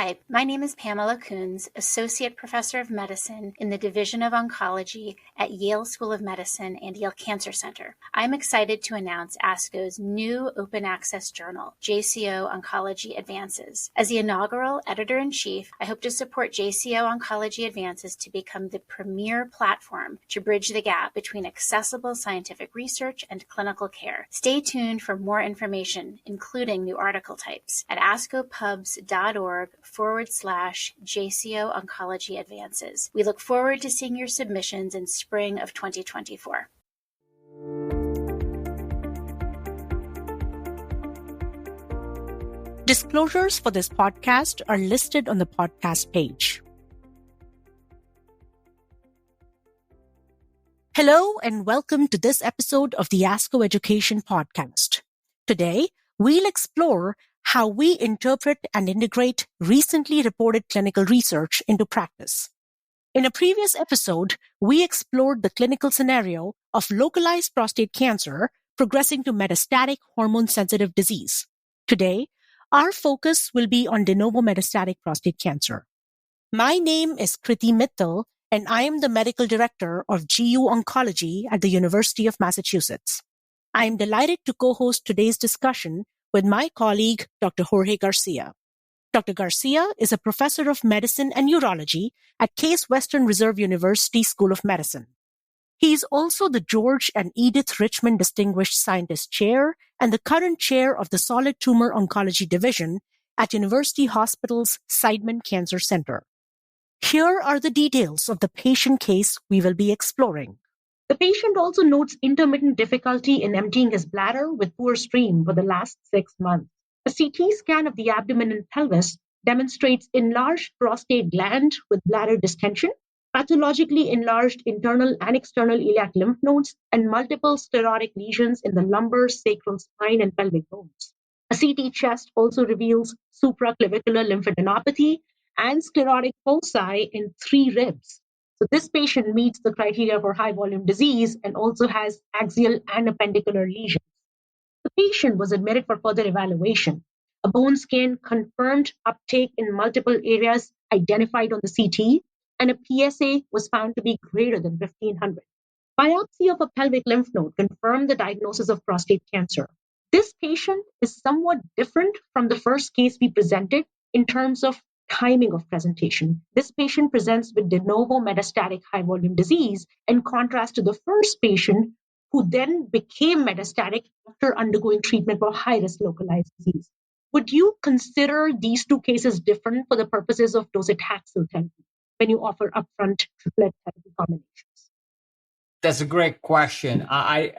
Hi, my name is Pamela Coons, Associate Professor of Medicine in the Division of Oncology at Yale School of Medicine and Yale Cancer Center. I'm excited to announce ASCO's new open access journal, JCO Oncology Advances. As the inaugural editor-in-chief, I hope to support JCO Oncology Advances to become the premier platform to bridge the gap between accessible scientific research and clinical care. Stay tuned for more information, including new article types, at ascopubs.org/JCO Oncology Advances. We look forward to seeing your submissions in spring of 2024. Disclosures for this podcast are listed on the podcast page. Hello and welcome to this episode of the ASCO Education podcast. Today, we'll explore how we interpret and integrate recently reported clinical research into practice. In a previous episode, we explored the clinical scenario of localized prostate cancer progressing to metastatic hormone-sensitive disease. Today, our focus will be on de novo metastatic prostate cancer. My name is Kriti Mittal, and I am the Medical Director of GU Oncology at the University of Massachusetts. I am delighted to co-host today's discussion with my colleague, Dr. Jorge Garcia. Dr. Garcia is a professor of medicine and urology at Case Western Reserve University School of Medicine. He is also the George and Edith Richmond Distinguished Scientist Chair and the current chair of the Solid Tumor Oncology Division at University Hospital's Seidman Cancer Center. Here are the details of the patient case we will be exploring. The patient also notes intermittent difficulty in emptying his bladder with poor stream for the last 6 months. A CT scan of the abdomen and pelvis demonstrates enlarged prostate gland with bladder distension, pathologically enlarged internal and external iliac lymph nodes, and multiple sclerotic lesions in the lumbar, sacral spine, and pelvic bones. A CT chest also reveals supraclavicular lymphadenopathy and sclerotic foci in 3 ribs. So this patient meets the criteria for high volume disease and also has axial and appendicular lesions. The patient was admitted for further evaluation. A bone scan confirmed uptake in multiple areas identified on the CT, and a PSA was found to be greater than 1500. Biopsy of a pelvic lymph node confirmed the diagnosis of prostate cancer. This patient is somewhat different from the first case we presented in terms of timing of presentation. This patient presents with de novo metastatic high volume disease, in contrast to the first patient who then became metastatic after undergoing treatment for high-risk localized disease. Would you consider these 2 cases different for the purposes of docetaxel therapy when you offer upfront triplet therapy combinations? That's a great question. I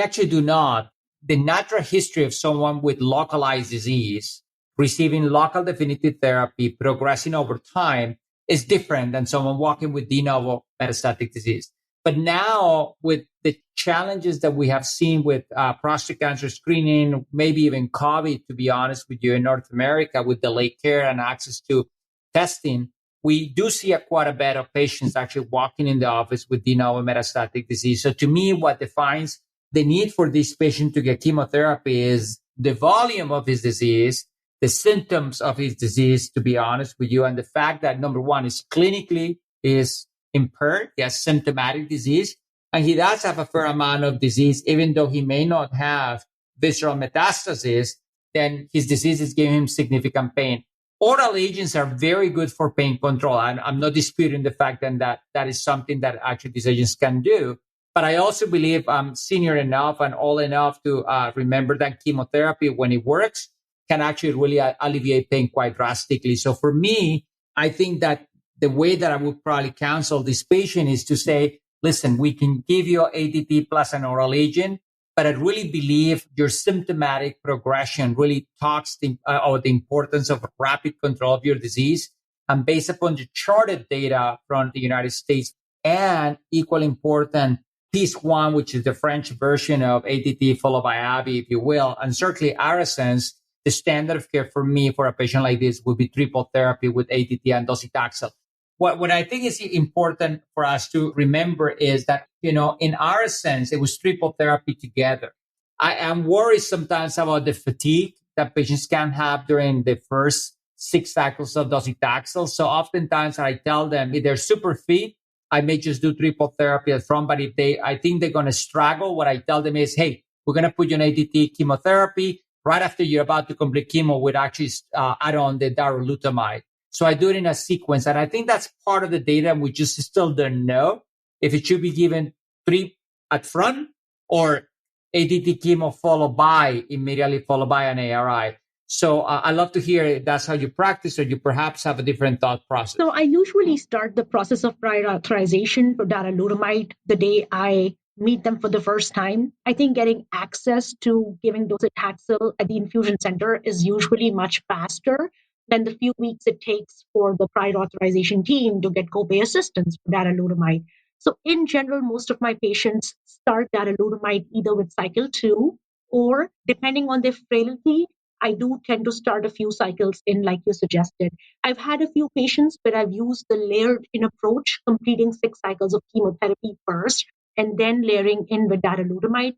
actually do not. The natural history of someone with localized disease receiving local definitive therapy, progressing over time, is different than someone walking with de novo metastatic disease. But now, with the challenges that we have seen with prostate cancer screening, maybe even COVID, to be honest with you, in North America, with delayed care and access to testing, we do see quite a bit of patients actually walking in the office with de novo metastatic disease. So to me, what defines the need for this patient to get chemotherapy is the volume of his disease, the symptoms of his disease, to be honest with you, and the fact that, number one, is clinically is impaired. He has symptomatic disease, and he does have a fair amount of disease, even though he may not have visceral metastasis, then his disease is giving him significant pain. Oral agents are very good for pain control. I'm not disputing the fact that that is something that actually these agents can do. But I also believe I'm senior enough and old enough to remember that chemotherapy, when it works, can actually really alleviate pain quite drastically. So for me, I think that the way that I would probably counsel this patient is to say, listen, we can give you ADT plus an oral agent, but I really believe your symptomatic progression really talks about the importance of rapid control of your disease. And based upon the charted data from the United States and equally important, PIS1, which is the French version of ADT followed by ABI, if you will, and certainly Arasense, the standard of care for me for a patient like this would be triple therapy with ADT and docetaxel. What I think is important for us to remember is that, in our sense, it was triple therapy together. I am worried sometimes about the fatigue that patients can have during the first 6 cycles of docetaxel. So oftentimes I tell them if they're super fit, I may just do triple therapy at front. But if I think they're going to struggle, what I tell them is, hey, we're going to put you on ADT chemotherapy. Right after you're about to complete chemo, we'd actually add on the darolutamide. So I do it in a sequence. And I think that's part of the data. And we just still don't know if it should be given 3 at front or ADT chemo immediately followed by an ARI. So I'd love to hear if that's how you practice, or you perhaps have a different thought process. So I usually start the process of prior authorization for darolutamide the day I meet them for the first time. I think getting access to giving docetaxel at the infusion center is usually much faster than the few weeks it takes for the prior authorization team to get copay assistance for darolutamide. So in general, most of my patients start darolutamide either with cycle 2 or, depending on their frailty, I do tend to start a few cycles in, like you suggested. I've had a few patients where I've used the layered in approach, completing 6 cycles of chemotherapy first and then layering in with darolutamide.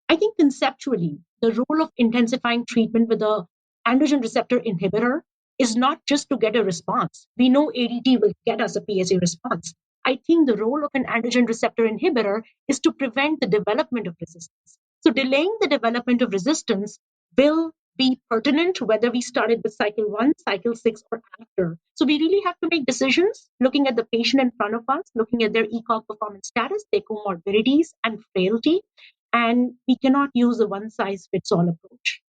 I think conceptually, the role of intensifying treatment with a androgen receptor inhibitor is not just to get a response. We know ADT will get us a PSA response. I think the role of an androgen receptor inhibitor is to prevent the development of resistance. So delaying the development of resistance will be pertinent whether we started with cycle 1, cycle 6, or after. So we really have to make decisions looking at the patient in front of us, looking at their ECOG performance status, their comorbidities, and frailty. And we cannot use a one-size-fits-all approach.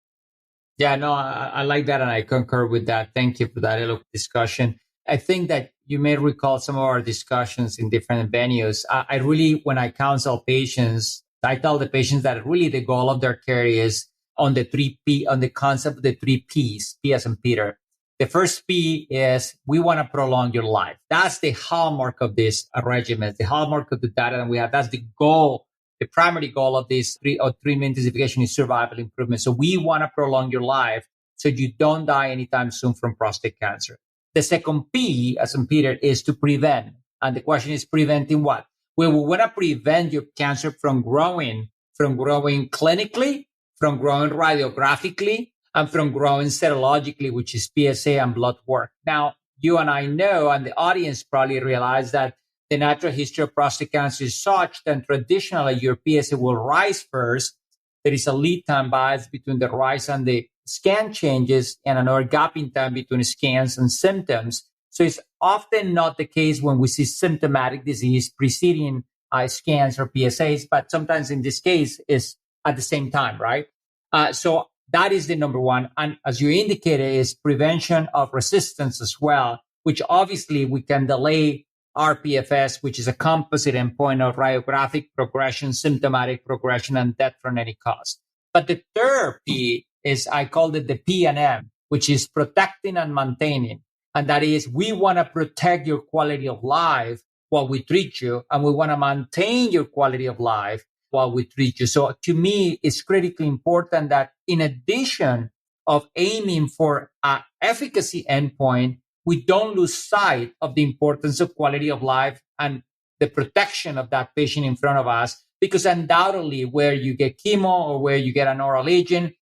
Yeah, no, I like that, and I concur with that. Thank you for that eloquent discussion. I think that you may recall some of our discussions in different venues. I really, when I counsel patients, I tell the patients that really the goal of their care is on the 3P, on the concept of the 3 Ps, P as in Peter. The first P is we want to prolong your life. That's the hallmark of this regimen, the hallmark of the data that we have. That's the goal. The primary goal of this treatment intensification is survival improvement. So we want to prolong your life so you don't die anytime soon from prostate cancer. The second P, as in Peter, is to prevent. And the question is preventing what? Well, we want to prevent your cancer from growing clinically, from growing radiographically, and from growing serologically, which is PSA and blood work. Now, you and I know, and the audience probably realize that the natural history of prostate cancer is such that traditionally your PSA will rise first. There is a lead time bias between the rise and the scan changes and another gap in time between scans and symptoms. So it's often not the case when we see symptomatic disease preceding scans or PSAs, but sometimes in this case is at the same time, right? So that is the number one. And as you indicated, is prevention of resistance as well, which obviously we can delay RPFS, which is a composite endpoint of radiographic progression, symptomatic progression, and death from any cause. But the third P is, I called it the P&M, which is protecting and maintaining. And that is, we want to protect your quality of life while we treat you, and we want to maintain your quality of life while we treat you. So to me, it's critically important that in addition of aiming for an efficacy endpoint, we don't lose sight of the importance of quality of life and the protection of that patient in front of us, because undoubtedly where you get chemo or where you get an oral agent,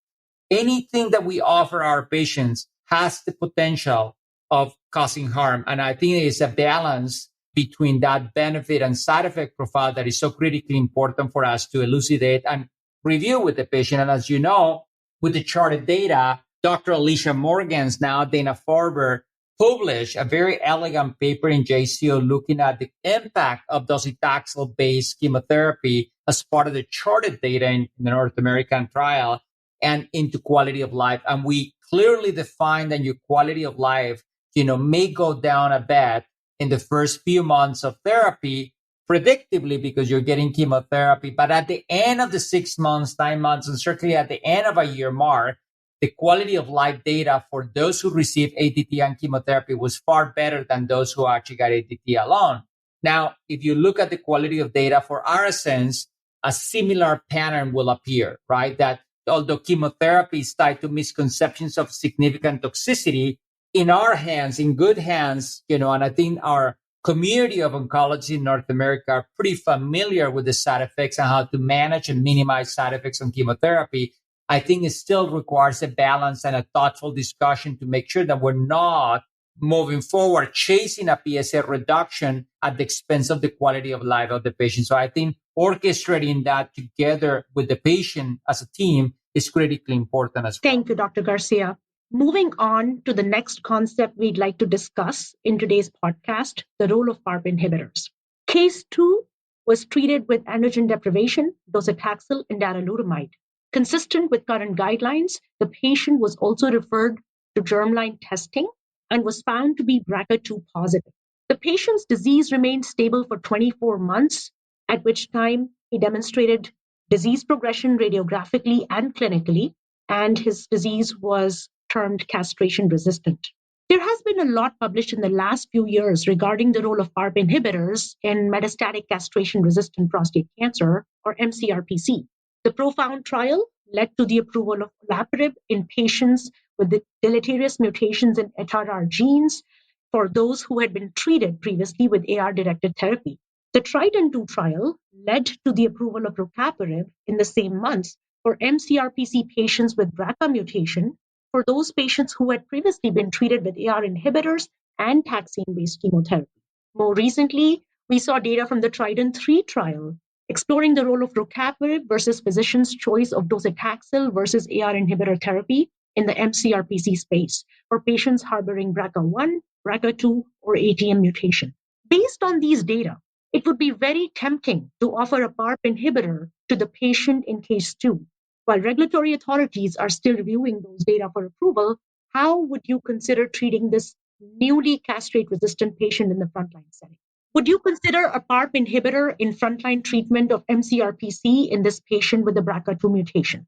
anything that we offer our patients has the potential of causing harm. And I think it's a balance between that benefit and side effect profile that is so critically important for us to elucidate and review with the patient. And as you know, with the charted data, Dr. Alicia Morgans, now Dana-Farber, published a very elegant paper in JCO looking at the impact of docetaxel-based chemotherapy as part of the charted data in the North American trial and into quality of life. And we clearly define that your quality of life, may go down a bit in the first few months of therapy, predictably because you're getting chemotherapy. But at the end of the 6 months, 9 months, and certainly at the end of a year mark, the quality of life data for those who received ADT and chemotherapy was far better than those who actually got ADT alone. Now, if you look at the quality of data for ARASENS, a similar pattern will appear, right? That although chemotherapy is tied to misconceptions of significant toxicity, in our hands, in good hands, and I think our community of oncology in North America are pretty familiar with the side effects and how to manage and minimize side effects on chemotherapy. I think it still requires a balance and a thoughtful discussion to make sure that we're not moving forward, chasing a PSA reduction at the expense of the quality of life of the patient. So I think orchestrating that together with the patient as a team is critically important as well. Thank you, Dr. Garcia. Moving on to the next concept we'd like to discuss in today's podcast, the role of PARP inhibitors. Case 2 was treated with androgen deprivation, docetaxel, and darolutamide. Consistent with current guidelines, the patient was also referred to germline testing and was found to be BRCA2 positive. The patient's disease remained stable for 24 months, at which time he demonstrated disease progression radiographically and clinically, and his disease was termed castration resistant. There has been a lot published in the last few years regarding the role of PARP inhibitors in metastatic castration resistant prostate cancer, or mCRPC. The PROfound trial led to the approval of olaparib in patients with the deleterious mutations in HRR genes for those who had been treated previously with AR-directed therapy. The Trident-2 trial led to the approval of rucaparib in the same months for mCRPC patients with BRCA mutation for those patients who had previously been treated with AR inhibitors and taxane-based chemotherapy. More recently, we saw data from the Trident-3 trial exploring the role of rucaparib versus physicians' choice of docetaxel versus AR inhibitor therapy in the mCRPC space for patients harboring BRCA1, BRCA2, or ATM mutation. Based on these data, it would be very tempting to offer a PARP inhibitor to the patient in case 2. While regulatory authorities are still reviewing those data for approval, how would you consider treating this newly castrate-resistant patient in the frontline setting? Would you consider a PARP inhibitor in frontline treatment of mCRPC in this patient with the BRCA2 mutation?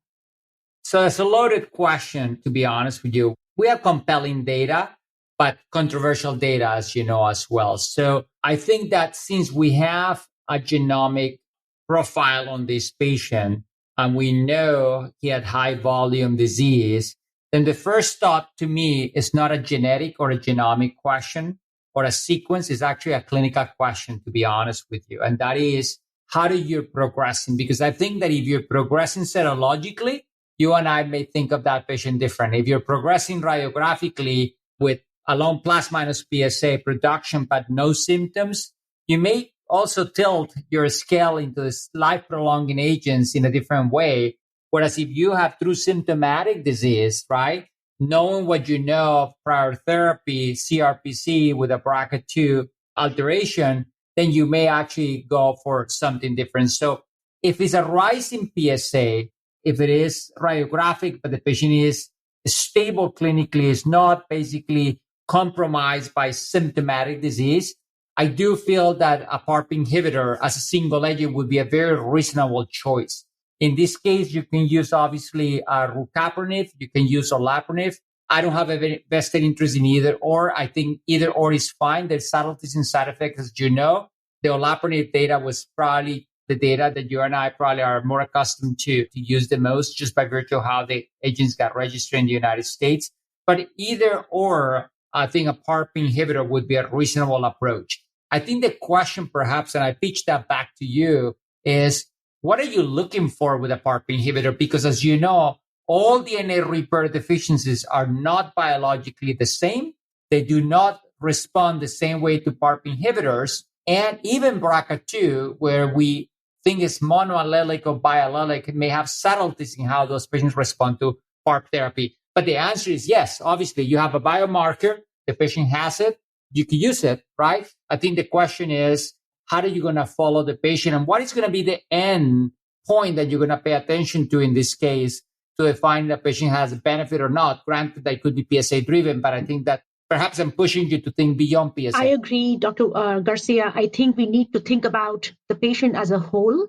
So it's a loaded question, to be honest with you. We have compelling data, but controversial data, as you know, as well. So I think that since we have a genomic profile on this patient, and we know he had high volume disease, then the first thought to me is not a genetic or a genomic question or a sequence, is actually a clinical question, to be honest with you. And that is, how do you progressing? Because I think that if you're progressing serologically, you and I may think of that patient different. If you're progressing radiographically with a lung plus minus PSA production, but no symptoms, you may also tilt your scale into this life-prolonging agents in a different way. Whereas if you have true symptomatic disease, right, knowing what you know of prior therapy, CRPC with a BRCA2 alteration, then you may actually go for something different. So if it's a rise in PSA, if it is radiographic, but the patient is stable clinically, is not basically compromised by symptomatic disease, I do feel that a PARP inhibitor as a single agent would be a very reasonable choice. In this case, you can use obviously rucaparib, you can use olaparib. I don't have a very vested interest in either or. I think either or is fine. There's subtleties and side effects, as you know. The olaparib data was probably the data that you and I probably are more accustomed to use the most, just by virtue of how the agents got registered in the United States. But either or, I think a PARP inhibitor would be a reasonable approach. I think the question perhaps, and I pitch that back to you, is what are you looking for with a PARP inhibitor? Because as you know, all DNA repair deficiencies are not biologically the same. They do not respond the same way to PARP inhibitors. And even BRCA2, where we think it's monoallelic or biallelic, may have subtleties in how those patients respond to PARP therapy. But the answer is yes. Obviously, you have a biomarker, the patient has it, you can use it, right? I think the question is, how are you going to follow the patient, and what is going to be the end point that you're going to pay attention to in this case to define the patient has a benefit or not? Granted, that could be PSA driven, but I think that perhaps I'm pushing you to think beyond PSA. I agree, Dr. Garcia. I think we need to think about the patient as a whole.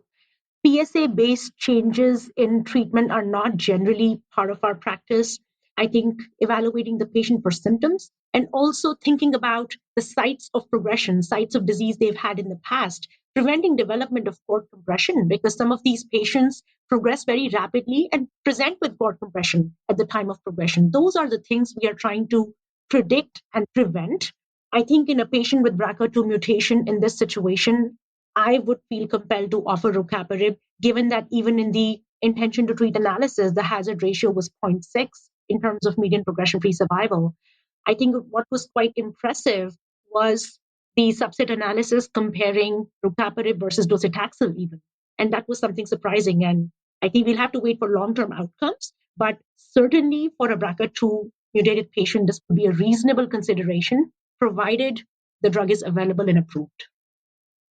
PSA-based changes in treatment are not generally part of our practice. I think evaluating the patient for symptoms and also thinking about the sites of progression, sites of disease they've had in the past, preventing development of cord compression, because some of these patients progress very rapidly and present with cord compression at the time of progression. Those are the things we are trying to predict and prevent. I think in a patient with BRCA2 mutation in this situation, I would feel compelled to offer rucaparib, given that even in the intention to treat analysis, the hazard ratio was 0.6 in terms of median progression-free survival. I think what was quite impressive was the subset analysis comparing rucaparib versus docetaxel even. And that was something surprising. And I think we'll have to wait for long-term outcomes, but certainly for a BRCA2 mutated patient, this would be a reasonable consideration, provided the drug is available and approved.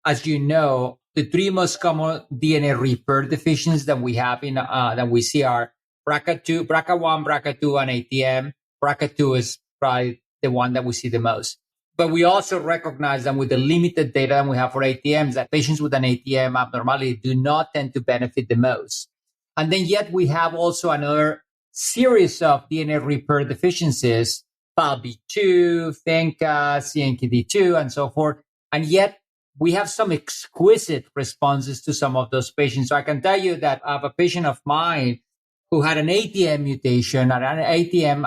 As you know, the three most common DNA repair deficiencies that we have that we see are BRCA2, BRCA1, BRCA2, and ATM. BRCA2 is probably the one that we see the most. But we also recognize that with the limited data that we have for ATMs, that patients with an ATM abnormality do not tend to benefit the most. And then yet we have also another series of DNA repair deficiencies, FALB2, FENCA, CNKD2, and so forth. And yet we have some exquisite responses to some of those patients. So I can tell you that I have a patient of mine who had an ATM mutation, and an ATM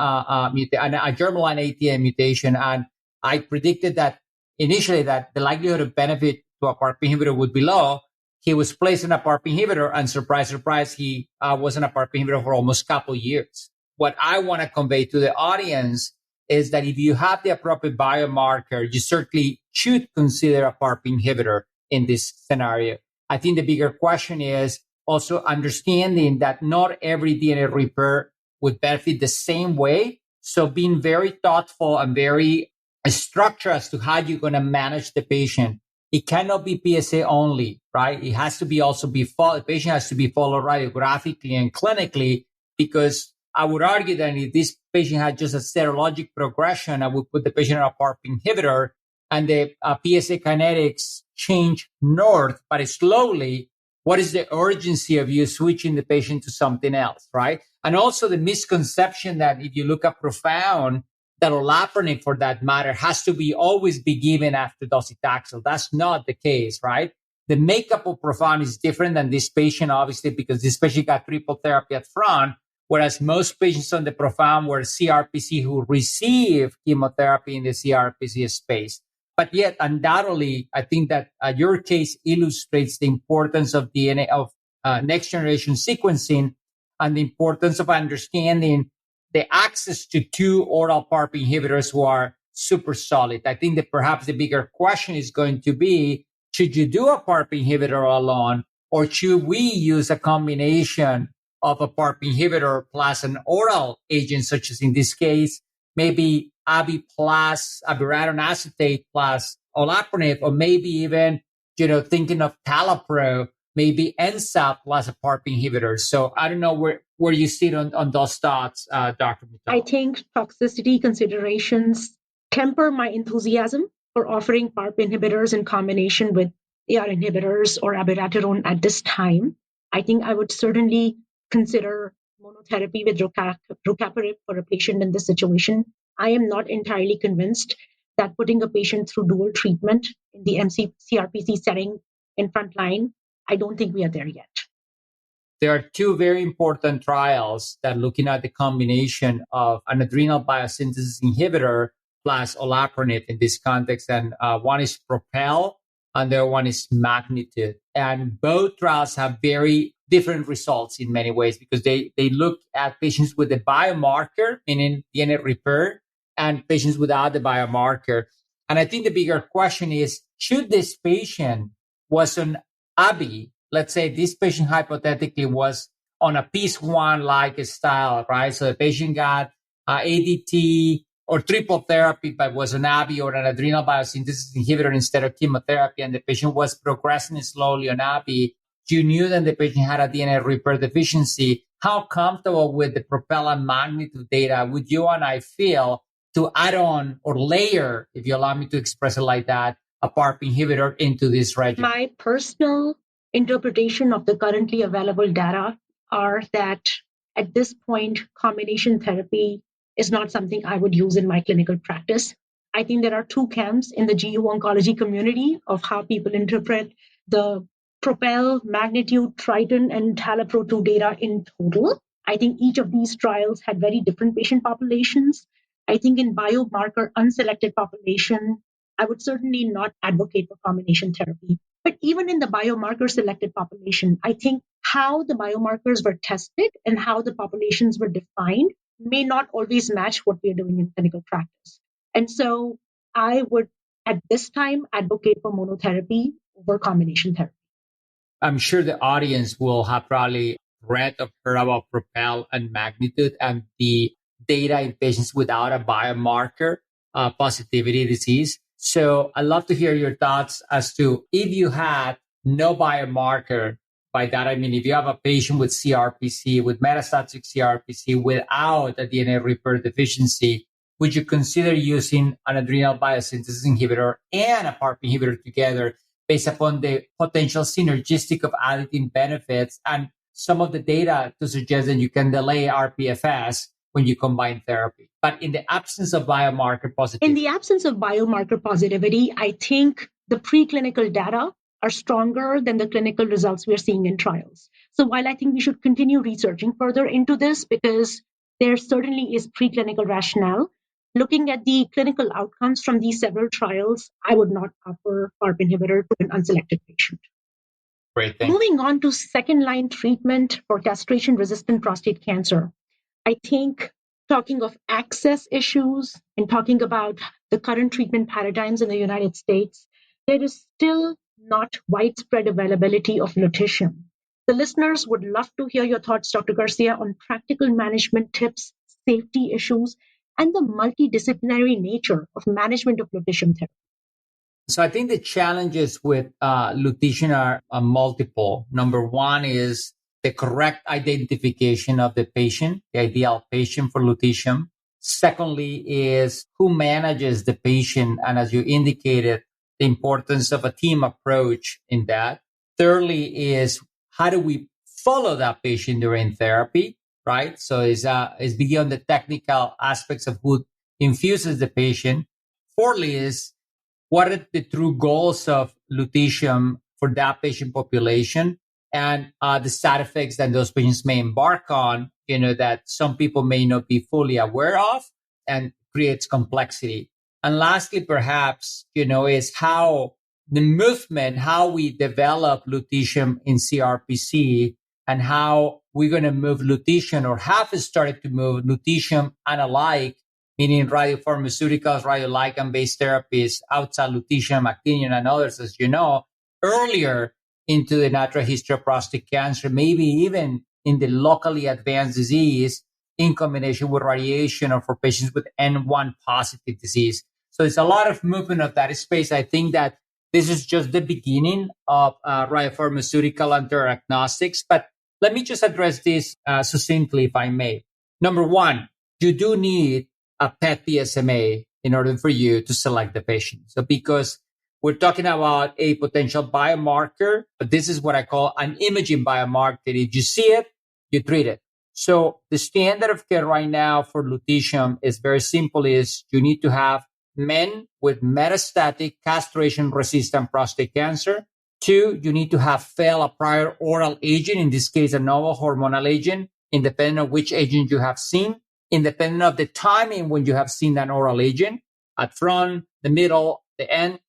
and a germline ATM mutation, and I predicted that initially that the likelihood of benefit to a PARP inhibitor would be low. He was placed on a PARP inhibitor, and surprise, surprise, he was on a PARP inhibitor for almost a couple years. What I want to convey to the audience is that if you have the appropriate biomarker, you certainly should consider a PARP inhibitor in this scenario. I think the bigger question is also understanding that not every DNA repair would benefit the same way. So being very thoughtful and very structured as to how you're going to manage the patient. It cannot be PSA only, right? It has to be also be followed. The patient has to be followed radiographically and clinically, because I would argue that if this patient had just a serologic progression, I would put the patient on a PARP inhibitor and the PSA kinetics change north, but slowly. What is the urgency of you switching the patient to something else, right? And also the misconception that if you look at Profound, that olaparib, for that matter, has to be always be given after docetaxel. That's not the case, right? The makeup of Profound is different than this patient, obviously, because this patient got triple therapy at front, whereas most patients on the Profound were CRPC who receive chemotherapy in the CRPC space. But yet, undoubtedly, I think that your case illustrates the importance of DNA, of next generation sequencing, and the importance of understanding the access to two oral PARP inhibitors who are super solid. I think that perhaps the bigger question is going to be, should you do a PARP inhibitor alone, or should we use a combination of a PARP inhibitor plus an oral agent, such as in this case, maybe Abi plus abiraterone acetate plus olaparib, or maybe even, thinking of Talapro, maybe NSA plus a PARP inhibitor. So I don't know where you sit on those thoughts, Dr. Mittal. I think toxicity considerations temper my enthusiasm for offering PARP inhibitors in combination with AR inhibitors or abiraterone at this time. I think I would certainly consider monotherapy with rucaparib for a patient in this situation. I am not entirely convinced that putting a patient through dual treatment in the CRPC setting in frontline, I don't think we are there yet. There are two very important trials that are looking at the combination of an adrenal biosynthesis inhibitor plus olaparib in this context. And one is Propel and the other one is Magnitude. And both trials have very different results in many ways, because they look at patients with a biomarker, meaning DNA repair, and patients without the biomarker. And I think the bigger question is, should this patient was on Abi, let's say this patient hypothetically was on a PIS1-like style, right? So the patient got ADT or triple therapy, but was an Abi or an adrenal biosynthesis inhibitor instead of chemotherapy, and the patient was progressing slowly on Abi. You knew that the patient had a DNA repair deficiency. How comfortable with the Propel and Magnitude data would you and I feel to add on or layer, if you allow me to express it like that, a PARP inhibitor into this regimen? My personal interpretation of the currently available data are that at this point, combination therapy is not something I would use in my clinical practice. I think there are two camps in the GU oncology community of how people interpret the Propel, Magnitude, Triton, and Talapro-2 data in total. I think each of these trials had very different patient populations. I think in biomarker unselected population, I would certainly not advocate for combination therapy. But even in the biomarker selected population, I think how the biomarkers were tested and how the populations were defined may not always match what we are doing in clinical practice. And so I would, at this time, advocate for monotherapy over combination therapy. I'm sure the audience will have probably read or heard about Propel and Magnitude and the data in patients without a biomarker positivity disease. So I'd love to hear your thoughts as to if you had no biomarker. By that, I mean, if you have a patient with CRPC, with metastatic CRPC, without a DNA repair deficiency, would you consider using an adrenal biosynthesis inhibitor and a PARP inhibitor together based upon the potential synergistic of additive benefits and some of the data to suggest that you can delay RPFS when you combine therapy? But in the absence of biomarker positivity. In the absence of biomarker positivity, I think the preclinical data are stronger than the clinical results we are seeing in trials. So while I think we should continue researching further into this because there certainly is preclinical rationale, looking at the clinical outcomes from these several trials, I would not offer PARP inhibitor to an unselected patient. Great, Moving on to second-line treatment for castration-resistant prostate cancer, I think talking of access issues and talking about the current treatment paradigms in the United States, there is still not widespread availability of lutetium. The listeners would love to hear your thoughts, Dr. Garcia, on practical management tips, safety issues, and the multidisciplinary nature of management of lutetium therapy. So I think the challenges with lutetium are multiple. Number one is the correct identification of the patient, the ideal patient for lutetium. Secondly is who manages the patient, and as you indicated, the importance of a team approach in that. Thirdly is how do we follow that patient during therapy, right? So it's beyond the technical aspects of who infuses the patient. Fourthly is what are the true goals of lutetium for that patient population and the side effects that those patients may embark on, that some people may not be fully aware of and creates complexity. And lastly, perhaps, is how the movement, how we develop lutetium in CRPC and how we're going to move lutetium or have started to move lutetium and alike, meaning radiopharmaceuticals, radioligand-based therapies outside lutetium, actinium, and others, as you know, earlier into the natural history of prostate cancer, maybe even in the locally advanced disease in combination with radiation or for patients with N1 positive disease. So there's a lot of movement of that space. I think that this is just the beginning of radiopharmaceutical and diagnostics. But let me just address this succinctly, if I may. Number one, you do need a PET PSMA in order for you to select the patient. So because we're talking about a potential biomarker, but this is what I call an imaging biomarker. If you see it, you treat it. So the standard of care right now for lutetium is very simple, is you need to have men with metastatic castration-resistant prostate cancer. 2, you need to have failed a prior oral agent, in this case, a novel hormonal agent, independent of which agent you have seen, independent of the timing when you have seen that oral agent, at front, the middle, the end.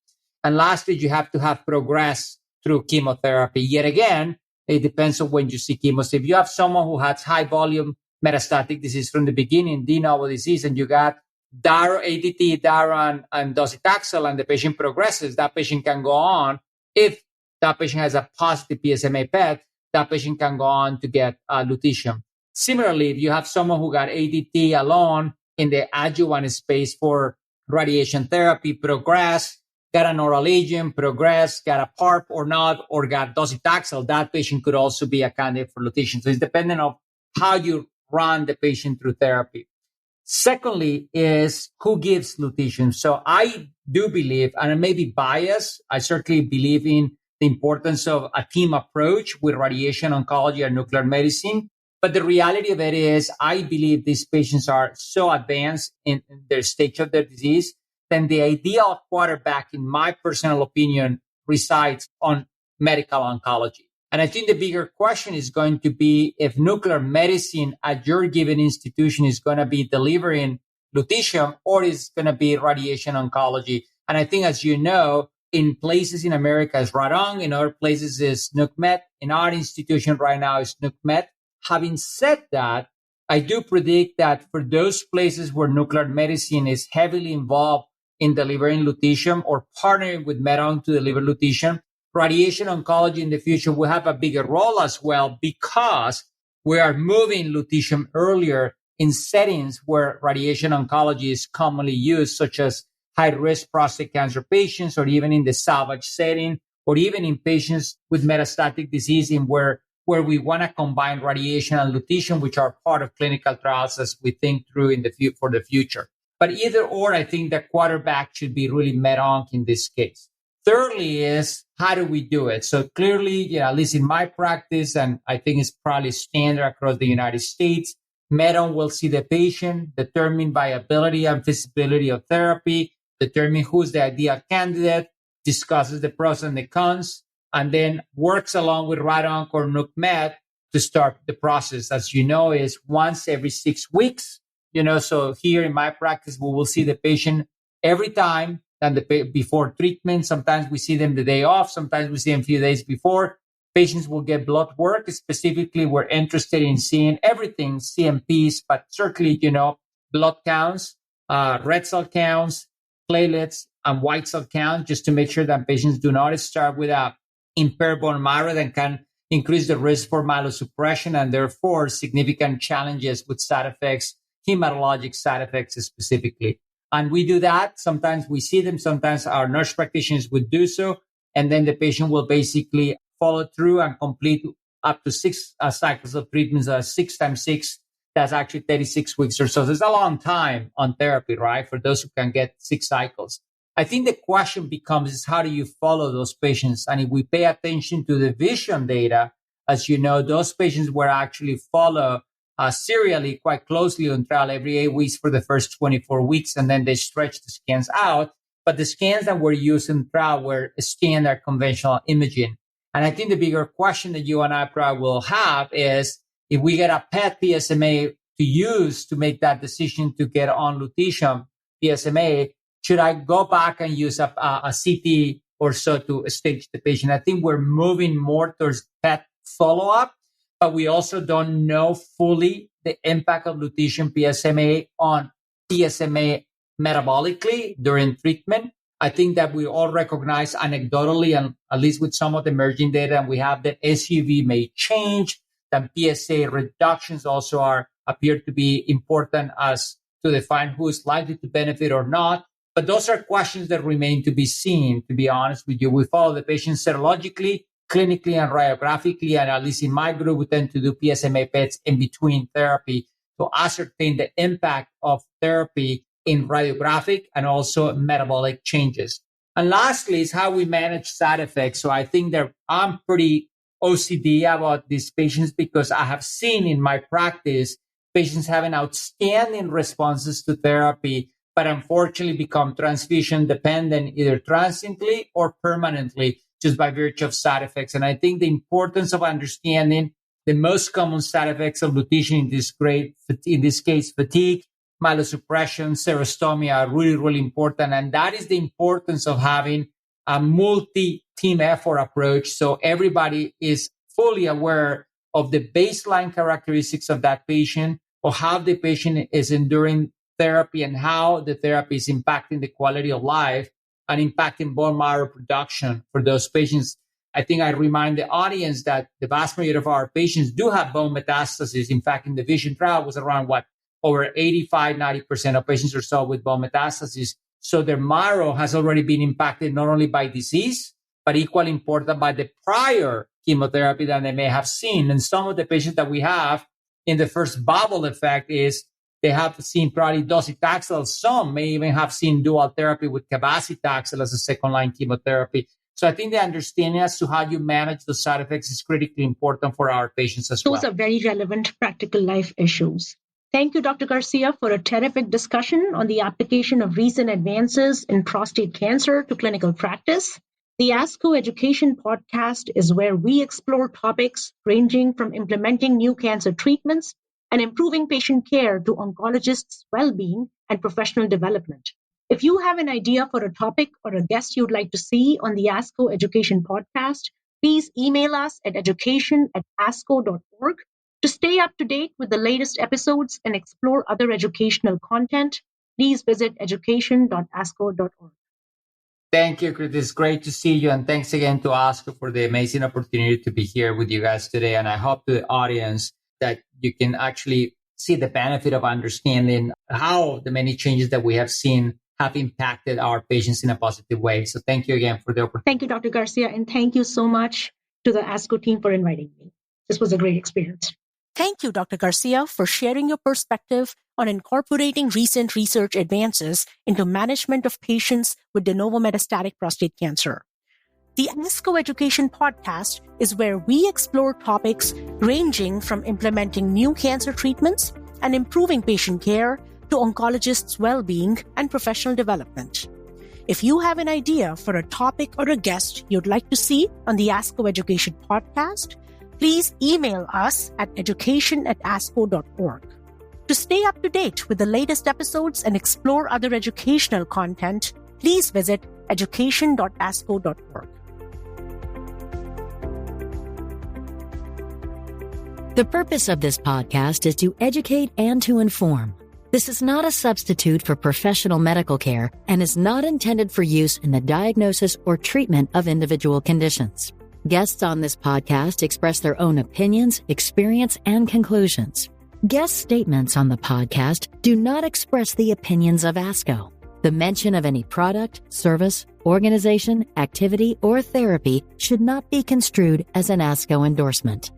And lastly, you have to have progressed through chemotherapy. Yet again, it depends on when you see chemo. So if you have someone who has high volume metastatic disease from the beginning, de novo disease, and you got ADT, Daro, and docetaxel, and the patient progresses, that patient can go on. If that patient has a positive PSMA PET, that patient can go on to get lutetium. Similarly, if you have someone who got ADT alone in the adjuvant space for radiation therapy, progress, got an oral agent, progress, got a PARP or not, or got docetaxel, that patient could also be a candidate for lutetium. So it's dependent on how you run the patient through therapy. Secondly is who gives lutetium. So I do believe, and I may be biased, I certainly believe in the importance of a team approach with radiation oncology and nuclear medicine. But the reality of it is, I believe these patients are so advanced in their stage of their disease, then the ideal quarterback, in my personal opinion, resides on medical oncology. And I think the bigger question is going to be if nuclear medicine at your given institution is going to be delivering lutetium or is going to be radiation oncology. And I think, as you know, in places in America is Radon, in other places is NUCMET. In our institution right now is NUCMET. Having said that, I do predict that for those places where nuclear medicine is heavily involved in delivering lutetium or partnering with Medon to deliver lutetium, radiation oncology in the future will have a bigger role as well, because we are moving lutetium earlier in settings where radiation oncology is commonly used, such as high-risk prostate cancer patients, or even in the salvage setting, or even in patients with metastatic disease in where we want to combine radiation and lutetium, which are part of clinical trials as we think through for the future. But either or, I think the quarterback should be really Medonc in this case. Thirdly is, how do we do it? So clearly, at least in my practice, and I think it's probably standard across the United States, Medon will see the patient, determine viability and feasibility of therapy, determine who's the ideal candidate, discusses the pros and the cons, and then works along with Radonc or NUCMET to start the process. As you know, is once every 6 weeks. So here in my practice, we will see the patient every time and before treatment. Sometimes we see them the day off. Sometimes we see them a few days before. Patients will get blood work. Specifically, we're interested in seeing everything, CMPs, but certainly, blood counts, red cell counts, platelets, and white cell count, just to make sure that patients do not start with a impaired bone marrow that can increase the risk for myelosuppression and therefore significant challenges with side effects, hematologic side effects specifically. And we do that. Sometimes we see them. Sometimes our nurse practitioners would do so. And then the patient will basically follow through and complete up to 6 cycles of treatments. 6 times 6, that's actually 36 weeks or so. So it's a long time on therapy, right? For those who can get 6 cycles. I think the question becomes is, how do you follow those patients? And if we pay attention to the vision data, as you know, those patients were actually followed serially quite closely on trial every 8 weeks for the first 24 weeks, and then they stretched the scans out. But the scans that were used in trial were standard conventional imaging. And I think the bigger question that you and I probably will have is, if we get a PET PSMA to use to make that decision to get on lutetium PSMA, should I go back and use a CT or so to stage the patient? I think we're moving more towards PET follow-up, but we also don't know fully the impact of lutetium PSMA on PSMA metabolically during treatment. I think that we all recognize anecdotally, and at least with some of the emerging data, and we have that SUV may change, that PSA reductions also appear to be important as to define who is likely to benefit or not. But those are questions that remain to be seen, to be honest with you. We follow the patient serologically, clinically, and radiographically. And at least in my group, we tend to do PSMA PETs in between therapy to ascertain the impact of therapy in radiographic and also metabolic changes. And lastly is how we manage side effects. So I think that I'm pretty OCD about these patients because I have seen in my practice patients having outstanding responses to therapy, but unfortunately become transfusion dependent either transiently or permanently just by virtue of side effects. And I think the importance of understanding the most common side effects of lutetium in this case, fatigue, myelosuppression, xerostomia are really, really important. And that is the importance of having a multi-team effort approach. So everybody is fully aware of the baseline characteristics of that patient, or how the patient is enduring therapy and how the therapy is impacting the quality of life and impacting bone marrow production for those patients. I think I remind the audience that the vast majority of our patients do have bone metastasis. In fact, in the VISION trial was around over 85, 90% of patients or so with bone metastasis. So their marrow has already been impacted not only by disease, but equally important by the prior chemotherapy that they may have seen. And some of the patients that we have in the first bubble effect is they have seen probably docetaxel. Some may even have seen dual therapy with cabazitaxel as a second-line chemotherapy. So I think the understanding as to how you manage the side effects is critically important for our patients as well. Those are very relevant practical life issues. Thank you, Dr. Garcia, for a terrific discussion on the application of recent advances in prostate cancer to clinical practice. The ASCO Education podcast is where we explore topics ranging from implementing new cancer treatments and improving patient care to oncologists' well-being and professional development. If you have an idea for a topic or a guest you'd like to see on the ASCO Education podcast, please email us at education@asco.org. To stay up to date with the latest episodes and explore other educational content, please visit education.asco.org. Thank you, Kriti. It's great to see you. And thanks again to ASCO for the amazing opportunity to be here with you guys today. And I hope to the audience that you can actually see the benefit of understanding how the many changes that we have seen have impacted our patients in a positive way. So thank you again for the opportunity. Thank you, Dr. Garcia. And thank you so much to the ASCO team for inviting me. This was a great experience. Thank you, Dr. Garcia, for sharing your perspective on incorporating recent research advances into management of patients with de novo metastatic prostate cancer. The ASCO Education podcast is where we explore topics ranging from implementing new cancer treatments and improving patient care to oncologists' well-being and professional development. If you have an idea for a topic or a guest you'd like to see on the ASCO Education podcast, please email us at education@asco.org. To stay up to date with the latest episodes and explore other educational content, please visit education.asco.org. The purpose of this podcast is to educate and to inform. This is not a substitute for professional medical care and is not intended for use in the diagnosis or treatment of individual conditions. Guests on this podcast express their own opinions, experience, and conclusions. Guest statements on the podcast do not express the opinions of ASCO. The mention of any product, service, organization, activity, or therapy should not be construed as an ASCO endorsement.